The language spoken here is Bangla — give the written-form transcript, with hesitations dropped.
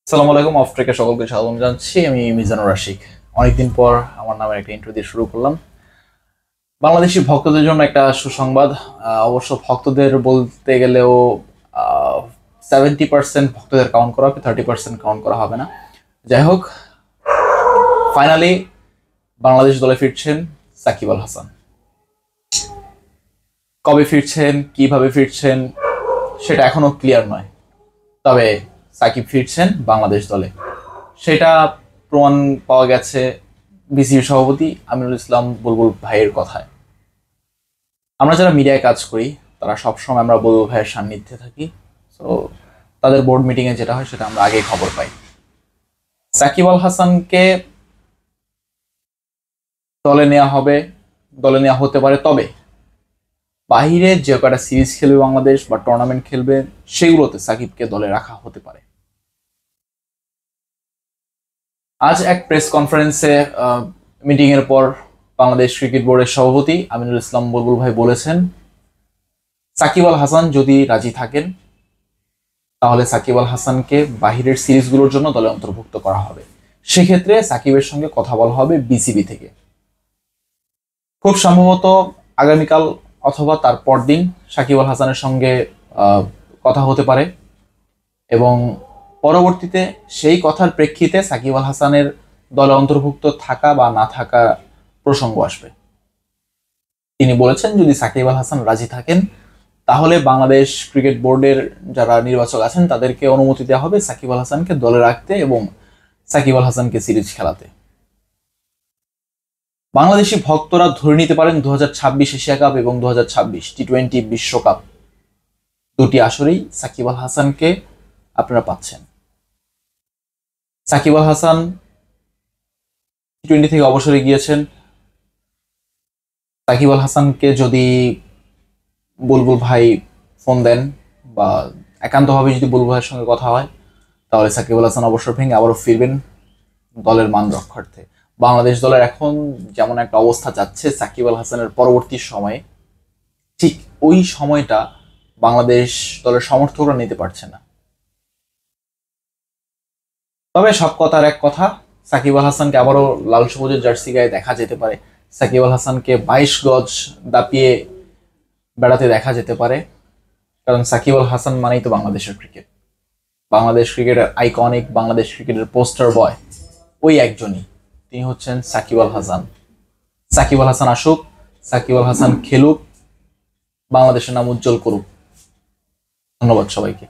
আসসালামু আলাইকুম। অফ ট্রেকে সকলকে স্বাগত জানাচ্ছি। আমি মিজানুর রাশিক। অনেকদিন পর আমার নামে একটা ইন্ট্রো দিয়ে শুরু করলাম। বাংলাদেশি ভক্তদের জন্য একটা সুসংবাদ। অবশ্য ভক্তদের বলতে গেলেও 70% ভক্তদের কাউন্ট করা হবে, 30% কাউন্ট করা হবে না। যাই হোক, ফাইনালি বাংলাদেশ দলে ফিরছেন সাকিব আল হাসান। কবে ফিরছেন, কিভাবে ফিরছেন সেটা এখনো ক্লিয়ার নয়, তবে সাকিব ফিরছেন বাংলাদেশ দলে, সেটা প্রমাণ পাওয়া গেছে বিসিবি সভাপতি আমিনুল ইসলাম বুলবুল ভাইয়ের কথায়। আমরা যারা মিডিয়ায় কাজ করি তারা সবসময় আমরা বুলবুল ভাইয়ের সান্নিধ্যে থাকি। তো তাদের বোর্ড মিটিংয়ে যেটা হয় সেটা আমরা আগেই খবর পাই। সাকিব আল হাসানকে দলে নেওয়া হবে, দলে নেওয়া হতে পারে, তবে বাহিরে যে কটা সিরিজ খেলবে বাংলাদেশ বা টুর্নামেন্ট খেলবে সেগুলোতে সাকিবকে দলে রাখা হতে পারে। আজ এক প্রেস কনফারেন্সে মিটিং এর পর বাংলাদেশ ক্রিকেট বোর্ডের সভাপতি আমিনুল ইসলাম বুলবুল ভাই বলেছেন, সাকিব আল হাসান যদি রাজি থাকেন তাহলে সাকিব আল হাসানকে বাহিরের সিরিজগুলোর জন্য দলে অন্তর্ভুক্ত করা হবে। সেক্ষেত্রে সাকিবের সঙ্গে কথা বলা হবে বিসিবি থেকে। খুব সম্ভবত আগামীকাল অথবা তার পরদিন সাকিব আল হাসানের সঙ্গে কথা হতে পারে এবং পরবর্তীতে সেই কথার প্রেক্ষিতে সাকিব আল হাসানের দলে অন্তর্ভুক্ত থাকা বা না থাকা প্রসঙ্গ আসবে। তিনি বলেছেন, যদি সাকিব আল হাসান রাজি থাকেন তাহলে বাংলাদেশ ক্রিকেট বোর্ডের যারা নির্বাচক আছেন তাদেরকে অনুমতি দেওয়া হবে সাকিব আল হাসানকে দলে রাখতে এবং সাকিব আল হাসানকে সিরিজ খেলাতে। বাংলাদেশি ভক্তরা ধরে নিতে পারেন 2026 এশিয়া কাপ এবং 2026 টি-20 বিশ্বকাপ দুটি আসরেই সাকিব আল হাসানকে আপনারা পাচ্ছেন। সাকিব আল হাসান টি-20 থেকে অবসরে গিয়েছেন। সাকিব আল হাসানকে যদি বুলবুল ভাই ফোন দেন বা একান্তভাবে যদি বুলবুল ভাইয়ের সঙ্গে কথা হয় তাহলে সাকিব আল হাসান অবসর ভেঙে আবারও ফিরবেন দলের মান রক্ষার্থে। বাংলাদেশ দলের এখন যেমন একটা অবস্থা যাচ্ছে, সাকিব আল হাসানের পরবর্তী সময়ে ঠিক ওই সময়টা বাংলাদেশ দলের সমর্থকরা নিতে পারছে না। তবে সব কথার এক কথা, সাকিব আল হাসানকে আবারও লাল সবুজের জার্সি গায়ে দেখা যেতে পারে। সাকিব আল হাসানকে 22 গজ দাপিয়ে বেড়াতে দেখা যেতে পারে, কারণ সাকিব আল হাসান মানেই তো বাংলাদেশের ক্রিকেট। বাংলাদেশ ক্রিকেটের আইকনিক, বাংলাদেশ ক্রিকেটের পোস্টার বয় ওই একজনই, তিনি হচ্ছেন সাকিব আল হাসান। সাকিব আল হাসান আসুক, সাকিব আল হাসান খেলুক, বাংলাদেশের নাম উজ্জ্বল করুক। ধন্যবাদ সবাইকে।